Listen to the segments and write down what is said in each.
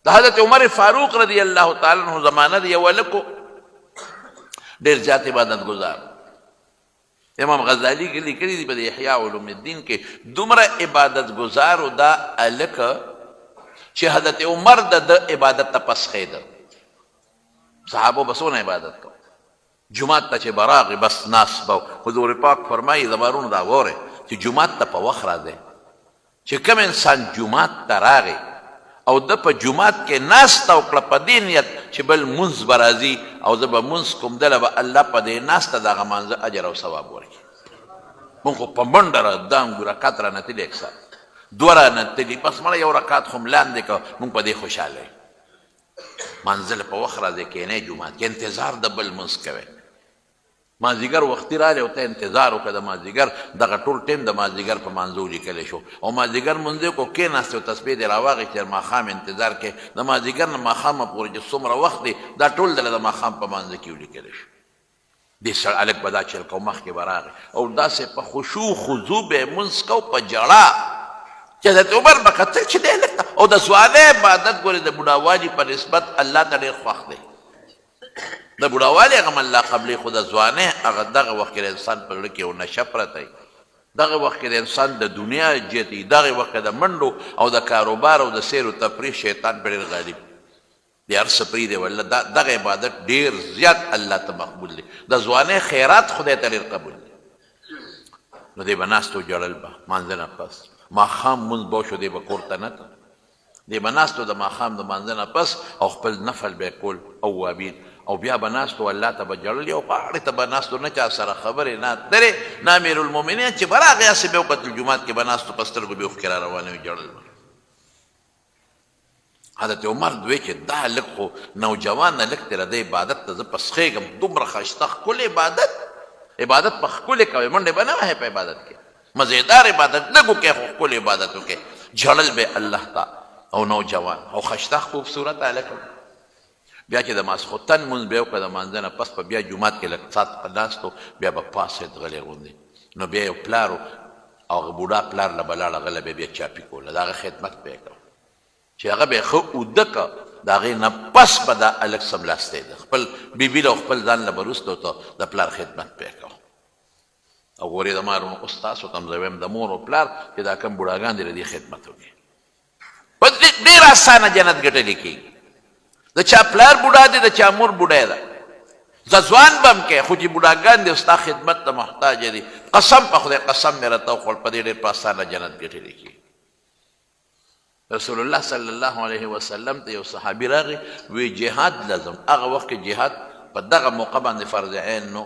د حضرت عمر فاروق رضی الله تعالی عنہ زمانه دی یو هلک ډېر زیات عبادت گزار. امام غزالی لیکلي دي په احیاء علوم الدین کې دومره عبادت گزار و دا هلک چې حضرت عمر د عبادت ته پسخېده. صحابو به څونه عبادت کو، جماعت ته چې براغې بس ناست به. حضور پاک فرمایي زمارونو دا وره چې جماعت ته په وخت راځئ. چې کوم انسان جماعت ته راغی او د په جماعت کې ناسته وکړه په دې نیت چې بل مونځ به راځي او زه به مونځ کوم، دله به الله په دې ناسته دغه مانځه اجر او ثواب ورکړي. مونږ خو په منډه رادام رکعت رانتلي اکثر دوه رانتلي، بس مړه یو رکعت خو م لاندې که مونږ په دې خوشحاله یو. مانځله په وخت راځئ کښېنئ جومات کې، انتظار د بل مونځ کوئ. مازدیګر وختي رالی او ته انتظار وکړه د مازدیګر، دغه ټول ټیم د مازدیګر په مانځو لیکلی شو او مازدیګر مونځ کو کېناستې او تسبیح دې راواغېستې تر ماښام انتظار کې، د مازدیګر نه ماښامه پورې چې څومره وخت دی دا ټول دله د ماښام په مانځه کې ولیکلی شو. دې هلک به دا چل کو مخکې به راغی او داسې په خشوع خضوع به یې مونځ کو په ژړا چې حضرت عمر به کتل چې دی هلک ته او د ځوانۍ عبادت ګورې د بوډاوالي په نسبت الله ته ډېر خوښ دی. د بوډاوالي هغه م الله قبلې، خو د ځوانۍ هغه دغه وخت کې د انسان په زړه کې یو نشه پرته وي، دغه وخت کې د انسان د دنیا جت وي، دغه وخت کې د منډو او د کاروبار او د سیر و تفریح شیطان په ډېر غالب دی، هر څه پرېږدي والله دغه عبادت ډېر زیات الله ته مقبول دی. د ځوانۍ خیرات خدای ته ډېر قبول دی. نو دی به ناست و ژړل به مانځه نه پس، ماښام مونځ به وشو دی به کور ته نه ته، دی به ناست و د ماښام د مانځه نه پس او خپل نفل به یې کول اوابین او بیا به ناست و الله ته به ژړل او غاړې ته به ناست و نه چا سره خبرې نه اترې نه امیرالمؤمنین چې به راغی هسې به یې وکتل جومات کې به ناست و په سترګو به یې اوښکې را روانې وي ژړل به. حضرت عمر دوی چې دا هلک خو نوجوان هلک دی د عبادت ته زه پسخېږم، دومره ښایسته ښکلی عبادت په ښکلې کوئ، منډې به نه وهئ په عبادت کې، مزېدار عبادت لږ وکړئ خو ښکلې عبادت وکړئ. ژړل به الله ته او نوجوان او ښایسته خوبصورت هلک. بیا چې د ماسخوتن مونځ بیا وکړه د مانځه نه پس په بیا جومات کې لږ ساعت په ناست و، بیا به پاڅېد غلی غوندې. نو بیا یو پلار و او هغه بوډا پلار له به لاړه غله به بیا چاپي کوله، د هغه خدمت به یې کوه چې هغه به یې ښه اوده که، د هغې نه پس به دا هلک سملاستی ده، خپل بیبي له خپل ځان له به وروسته ته د پلار خدمت به یې کوه. او ګورې د ما اوس تاسو ته م زه وایم د مور او پلار چې دا کوم بوډاګان دي د دې خدمت وکړي، په ډېر اسانه جنت ګټلی کېږي. د چا پلار بوډا دی د چا مور بوډۍ ده، زه ځوان به م کوې خو چې بوډاګان دي ستا خدمت ته محتاجه دي، قسم په خدای قسم مې راته وخوړ په دې ډېر په اسانه جنت ګټلی کېږي. رسول الله صلی الله علیه وسلم ته یو صحابي راغی وی جهاد لازم، هغه وخت کې جهاد په دغه موقع باندې فرض عین نو.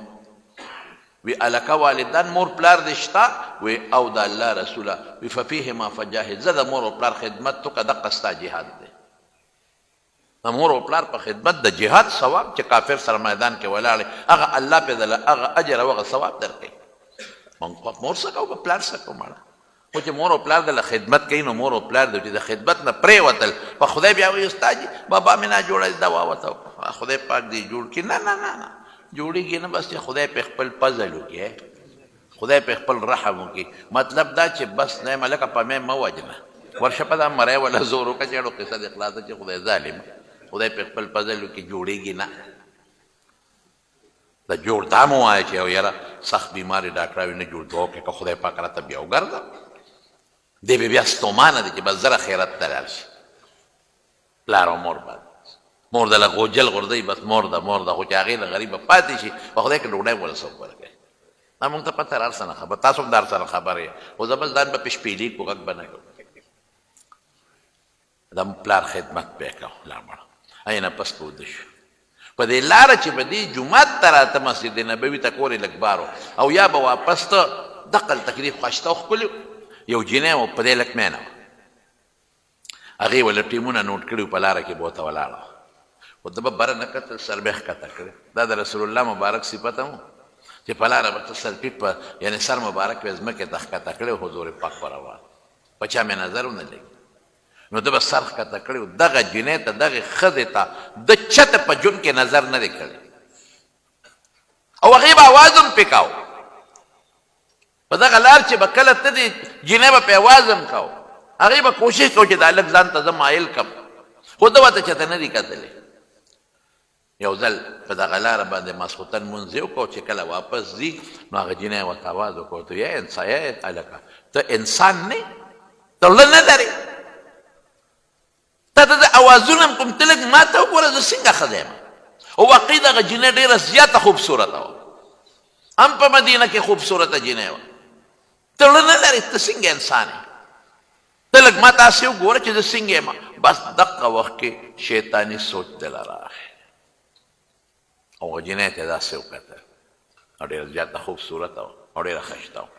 وی الکه والدان مور پلار دې شته؟ وی او د الله رسوله وی ففیهما فجاهد، زه د مور او پلار خدمت وکړه دقه ستا جهاد دی. د مور او پلار په خدمت د جهاد ثواب چې کافر سره میدان کې ولاړې هغه الله پې دله هغه اجر او هغه ثواب درکوي. مونږ مور څه کوو په پلار څه کوو مړه، خو چې مور او پلار دله خدمت کوي نو مور او پلار د د خدمت نه پرېوتل په خدای بیا وایي استاد جي بابا مې نه جوړه دا واوته خدای پاک دې جوړ کړي. نه نه نه نه جوړېږي نه، بس چې خدای په خپل فضل وکړي، خدای په خپل رحم وکړي. مطلب دا چې بس نه ملکه په مې مه وجنه، ورشه په دا مری ولا زور وکړه چې اړو قصه د اخلاصه چې خدای ظالم خدای په خپل فضل وکړي جوړېږي نه. دا جوړ دا مو وایه چې یاره سخت بیماري ډاکټر نه جوړ دوه وکړي که خدای پاک راته بیا وګرځه، دی به بیا ستومانه دی چې بس زره خیرت ته لاړ شي. پلار او مور باندې مور دله غوجل غورځوي بس مور ده خو چې هغې له غریبه پاتې شي په خدای کې ډوډۍ وله څوک ورکوي. دا مونږ ته پته هر څه نه خبر، تاسو هم د هر څه نه خبر یې، خو زه بس ځان به پې شپېلي کو غږ به نه کوم. د پلار خدمت به یې کوو لا مړه ای نه پس به وده شو په دې لاره چې به دې جومات ته راته مسجد نبوي ته کور یې لږ بار او یا به واپس ته دقل تکلیف ښایسته او ښکلي یو جینۍ و په دې لږ مینه وه، هغې وله ټیمونه نوټ کړي په لاره کې به ورته ولاړه خو ده به بره نه کتل سر به یې ښکته کړی. دا د رسول الله مبارک صفت هم چې په لاره به ته سر ټیټ په یعنې سر مبارک به یې ځمکې ته ښکته کړی و حضور پاک په روان په چا مې نظر ونه لګي. نو ده به سر ښکته کړی و دغه جینۍ ته دغې ښځې ته د چته په ژوند کې نظر نه دی کړی او هغې به اواز هم پې کاو په دغه لار چې به کله ته دې جینۍ به پې اواز هم کاو هغې به کوشش کوو چې دا هلک ځان ته زه مایل کړم خو ده ورته چېرته نه دي کتلې. یو ځل په دغه لاره باندې ماسخوتن مونځ یې وکړو چې کله واپس ځي نو هغه جینۍ ورته اواز وکړ ورته یا انسان یا هلکه ته انسان نه ته زړه نه لرې تا ته د اوازونه هم کوم ته لږ ما ته وګوره زه څنګه ښځه یم. او واقعي دغه جینۍ ډېره زیاته خوبصورته وه هم په مدینه کې خوبصورته جینۍ وه. ته زړه نه لرې ته څنګه انسان یې ته لږ ما ته هسې وګوره چې زه څنګه یم. بس دقه وخت کې شیطاني سوچ دله راغی او هغه جینۍ ته یې داسې وکتل او ډېره زیاته خوبصورته وه او ډېره ښایسته وه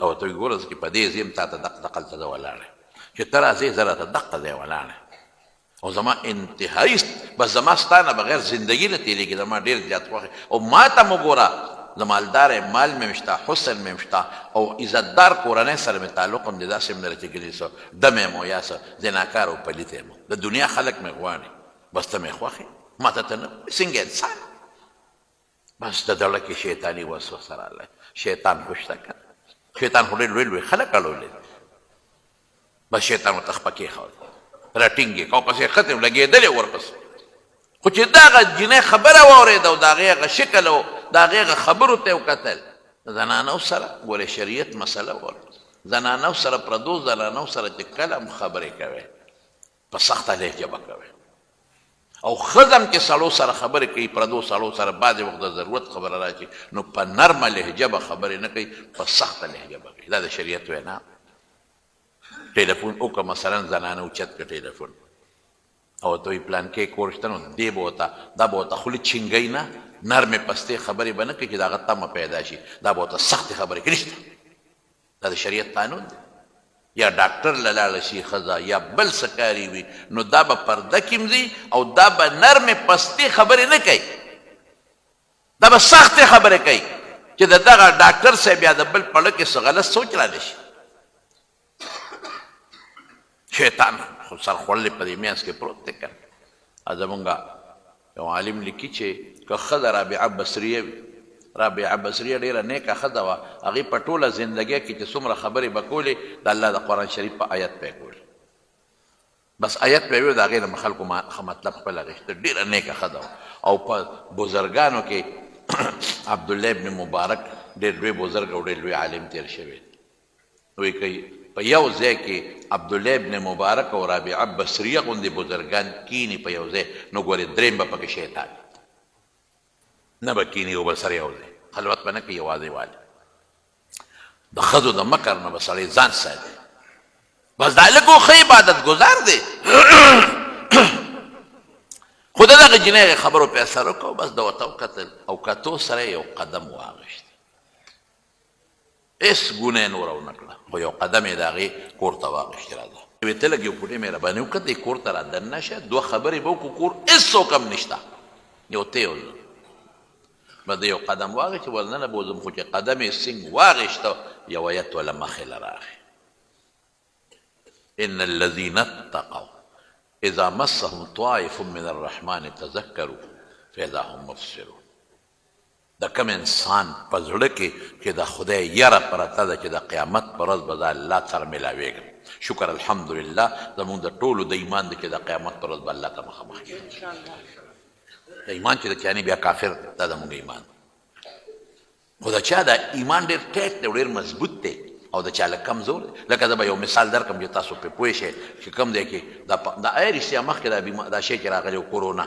او ورته وایي ګوره زه چې په دې ځي یم تا ته دقلته زه ولاړ یم چې ته راځې زه راته دقه ځای ولاړ یم او زما انتهایي بس زما ستا نه بغیر زندګي نه تېرېږي زما ډېر زیات خوښ او ما ته مو ګوره زه مالدار یم مال مې شته حسن مې شته او عزتدار کورنۍ سره مې تعلق هم دی داسې هم نه چې ګلې څه دم یم او یا څه زناکار او پلیت یم د دنیا خلک مې غواړي بس ته مې خوښ ما ته نه څنګه انسان بس د زړه کې شیطاني وسوسه راغلی شیطان خوش ته که شیطان خو ډېر لوی لوی خلک اړولی بس شیطان ورته خپه کېښود راټینګ یې کو پسې ختم لګېدلې ورپسې خو چې دا هغه جینۍ خبره واورېده او د هغې هغه شکل او د هغې هغه خبرو ته یې وکتل د زنانو سره ګورې شریعت مسله وره زنانو سره پردو زنانو سره چې کله هم خبرې کوې په سخته لهجه به کوې او ښځه هم چې سړو سره خبرې کوي پردو سړو سره بعضې وخت د ضرورت خبره راشي نو په نرمه لهجه به خبرې نه کوي په سخته لهجه به کوي دا د شریعت وینا. ټلیفون وکړه مثلا زنانه اوچت کړه ټلیفون او ته وایي پلانکې کور شته نو دې به ورته دا به ورته خولې چینګی نه نرمې پستې خبرې به نه کوي چې د هغه تمه پیدا شي دا به ورته سختې خبرې کوي نشته دا د شریعت قانون دی. یا ډاکټر له لاړه شي ښځه یا بل څه کاري وي نو دا به پرده کې ځي او دا به نرمې پستې خبرې نه کوي دا به سختې خبرې کوي چې د دغه ډاکټر صاحب یا د بل پړه کې څه غلط سوچ را نه شي. شیطان خو سرخوړلې په دې میانځ کې پروت دی که زمونږ یو عالم لیکي چې که ښځه رابعه بصریه وي رابعه بصریه ډېره نیکه ښځه وه هغې په ټوله زندګۍ کې چې څومره خبرې به کولې د الله د قرآن شریف په آیت به یې کولې بس آیت به یې ویل د هغې نه خلکو ښه مطلب خپل اخېسته ډېره نیکه ښځه وه. او په بزرګانو کې عبدالله ابن مبارک ډېر لوی بزرګ او ډېر لوی عالم تېر شوی وایي که په یو ځای کې عبدالله ابن مبارک او رابعه بصریه غوندې بزرګان کینی په یو ځای نو ګورې درېیم به پکې شیطان نه به کینی یو بل سره یو ځای خلوت به نه کوي یوازې والي د ښځو د مکر نه به سړی ځان ساتي بس دا لږ ښه عبادت ګزار دی خو د دغه جینۍ خبرو پې اثر وکړو بس د ورته وکتل او کتو سره یو قدم واغېست هېڅ ګونه یې نوره ونه کړه خو یو قدم یې د هغې کور ته واغېستې راځه ویې ته لږ یو پوټې مهرباني وکړه دې کور ته را دننه شه دوه خبرې به وکړو کور هېڅوک هم نشته یو ته یو زه به د یو قدم واغېست چې ورننه بوځم خو چې قدم یې څنګ واغېسته یو ایت وله مخې له راغی ان الذین اتقوا اذا مسهم طائف من الرحمن تذکروا فاذا هم مبصرون د کوم انسان په زړه کې چې د خدای یره پرته ده چې د قیامت په ورځ به د الله سره میلاویږم شکر الحمدلله زمونږ د ټولو د ایمان دی چې د قیامت په ورځ به الله ته مخامخ کېږي د ایمان چې د چا نه بیا کافر دا زمونږ ایمان خو د چا د ایمان ډېر ټیټ دی او ډېر مضبوط دی او د چا لږ کمزور دی لکه زه به یو مثال درکړم چې تاسو پرې پوه شئ چې کوم دی کې د آیا رښتیا مخکې دا شی چې راغلی و کورونا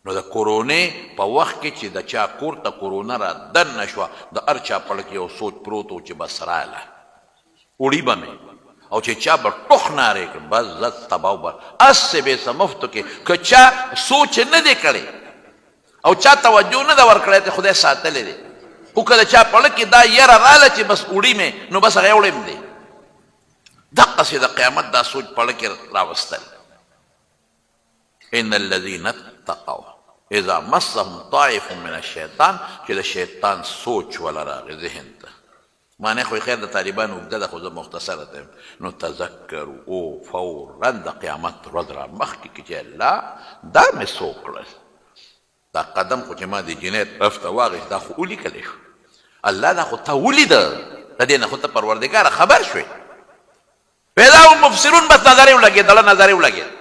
نو د کورونې په وخت کې چې د چا کور ته کورونا را دننه شوه د هر چا پړه کې یو سوچ پروت و چې بس راله وړي به مې او چې چا به ټوخ نارې کړ بس زه تباه به هسې بې څه مفتو کې که چا سوچ نه دی کړی او چا توجه نه ده ورکړی ته خدای ساتلی دی خو که د چا پړه کې دا یره راله چې بس وړي مې نو بس هغه وړی م دی دقسې د قیامت دا سوچ پړه کې راوستل ان الذین اتقوا اذا مسهم طائف من الشیطان چې د شیطان سوچ ولا راغی ذهن ته معنی خو خیر د طالبانو اوږده ده خو زه مختصره ته نو تذکرو او فورا د قیامت ورځ را مخکې کړي چې الله دا مې څه وکړل دا قدم خو چې ما د جنایت طرف ته واغېست دا خو ولیکلی شو الله دا خو ته ولیده د دې نه خو ته پروردګاره خبر شوې پیدا هم مبصرون بس نظر یې ولګېدله نظر یې ولګېد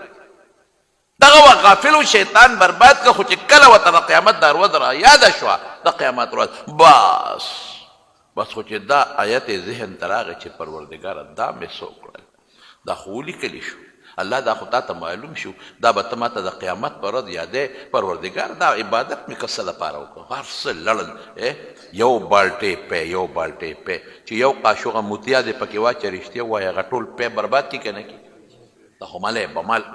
دغه وخت غافل شیطان برباد که خو چې کله ورته د قیامت دا ورځ را یاده شوه د قیامت ورځ بس خو چې دا آیت ذهن ته راغی چې پروردګاره دا مې څه وکړل دا خو ولیکلی شو الله دا خو تا ته معلوم شو دا به ته ما ته د قیامت په ورځ یادې پروردګار دا عبادت مې که څه لپاره وکړو هر څه لړل یو بالټې پی یو بالټې پی چې یو قاشوغه موتیا دې پکې واچه رښتیا ووایه هغه ټول پی برباد کړي که نه کړي دا خو مالی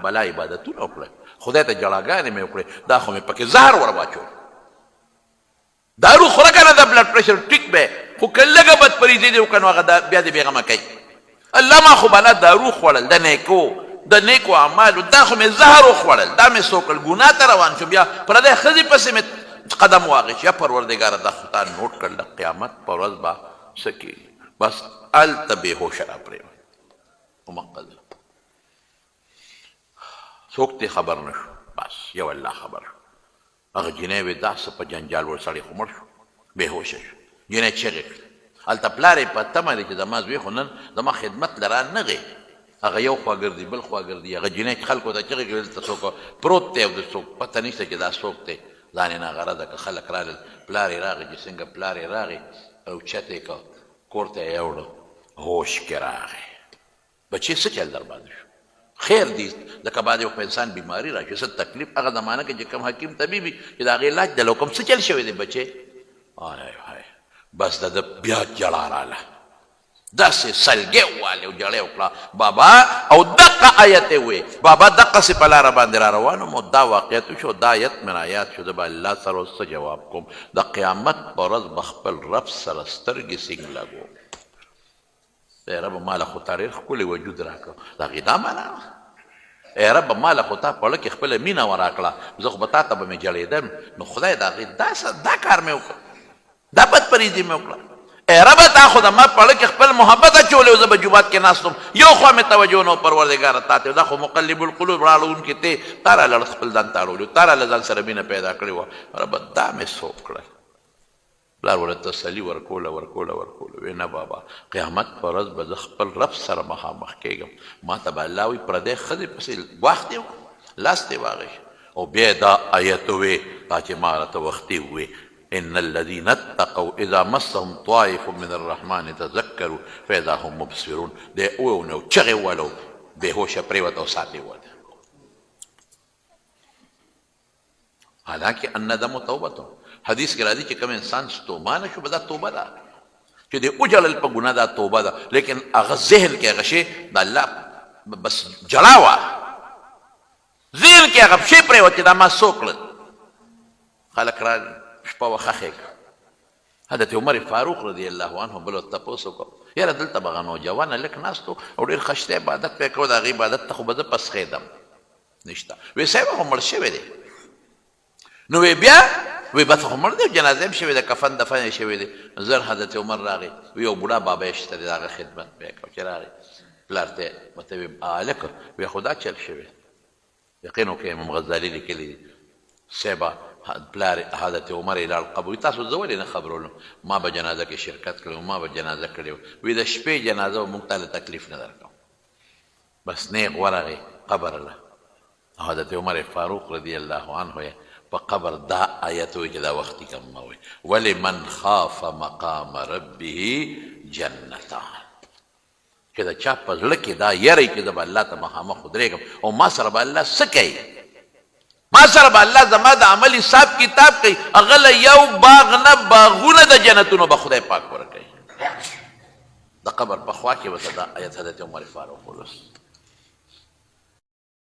بلا عبادتونه وکړه خدای ته جړاګانې مې وکړې دا خو مې پکې زهر ور واچول دارو خوره که نه د بلډ پریشر ټیک به خو که لږه بدپریزي دې وکړه نو هغه بیا دې بېغمه کوي الله ما خو بالا دارو خوړل د نیکو اعمالو دا خو مې زهر وخوړل دا مې څه وکړل ګناه ته روان شو بیا پردی ښځې پسې مې قدم واخیست یا پروردګاره دا خو تا نوټ کړل د قیامت په ورځ به څه کېږي بس هلته بېهوشه را پرېوت ومقدر څوک ته خبر نه شو بس یو الله خبر شو هغه جینۍ وې دا څه په جنجال ور سړی خو مړ شو بېهوشه شو جینۍ چغې کړې هلته پلار یې په تمه دی چې زما زوی خو نن زما خدمت له را نغې هغه یو خوا ګرځي بل خوا ګرځي هغه جینۍ چې خلکو ته چغې کړې دلته څوک پروت دی او د څوک پته نشته چې دا څوک دی ځان یې ناغرضه که خلک رالل پلار یې راغی چې څنګه پلار یې راغی او چت یې که کور ته یې یوړه هوش کې راغی بچې څه چل در باندې شو خیر دی لکه بعد یو په انسان بیماری راشي څه تکلیف هغه زمانه کې چې کوم حکیم طبیب وي چې د هغې علاج دی لو کوم څه چل شوی دی بچې بس د بیا جړا راله داسې سلګې ووالې او جړې وکړه بابا او دقه آیت یې وې بابا دقسې په لاره باندې را روان وم دا واقعیت وشو دا آیت مې رایاد شو زه به الله سره اوس څه جواب کوم د قیامت په ورځ به خپل رب سره سترګې سینګ لګوم ای رب ماله خو تا ډېر ښکلی وجود راکړه د هغې دا معنا ای رب ماله خو تا په زړه کې خپله مینه وراکړه زه خو به تا ته به مې جړېدم نو خدای د هغې دا کار مې وکړه دا بدپریزي مې وکړه ای رب تا خو د ما په زړه کې خپل محبت اچولی و زه به جومات کې ناست وم یو خوا مې توجه نه پروردګاره تا ته دا خو مقلب القلوب راړونکې ته تا راله خپل ځان ته اړولي تا راله ځان سره مینه پیدا کړې وه ربه دا مې څه وکړل پلار ورته تسلي ورکوله وی نه بابا قیامت په ورځ به زه خپل رب سره مخامخ کېږم ما ته به الله وي پردی ښځې پسې ګواښ دې وکړه لاس دې واغېش او بیا دا آیت وې تا چې ما راته وختي ووې ان الذين اتقوا اذا مسهم طائف من الرحمن تذكروا فاذا هم مبصرون دې ووې نو چغې ووالو بېهوشه پرېوته او ساتې ووته حالانکه الندم توبه حدیث کې راځي چې کوم انسان ستومانه شو به دا توبه ده چې دې وجړل په ګناه دا توبه ده لیکن هغه ذهن کې هغه شی د الله بس جړا وه ذهن کې هغه شی پرېوت چې دا ما څه وکړل خلک راغلل شپه وه خښې کړه حضرت عمر فاروق رضی الله عنه بل ورته تپوس وکړه یاره دلته به هغه نوجوانه لږ ناست و او ډېر ښایسته عبادت به یې کړو د هغې عبادت ته خو به زه پسخېدم نشته وی صاحب خو مړ شوی دی نو وی بیا وی بس خو مړ دی جنازه هم شوې ده کفن دفن یې شوی دی زر حضرت عمر راغی وی یو بوډا بابا یې شته دی د هغه خدمت به یې کړو چې راغی پلار ته یې ورته وی هلکه وی خو دا چل شوی یقین وکړئ امام غزالي لیکلي دي صاحبه پلار حضرت عمر یې لاړ قبر تاسو زه ولې نه خبرولم ما به جنازه کې شرکت کړی ما به جنازه کړې وی د شپې جنازه و موږ ته تکلیف نه درکوم بس نیغ ورغی قبر له حضرت عمر فاروق رضی الله عنه یې په قبر دا آیت وی چې دا وختي کم وی ولمن خاف مقام ربه جنتان چې دا چا په زړه کې دا یری چې زه به الله ته مخامخ ودرېږم او ما سره به الله څه کوي ما سره به الله زما د عمل حساب کتاب کوي هغه له یو باغ نه باغونه د جنتونو به خدای پاک ورکوي د قبر په خوا کې ورته دا آیت حضرت عمر فاروق ولوست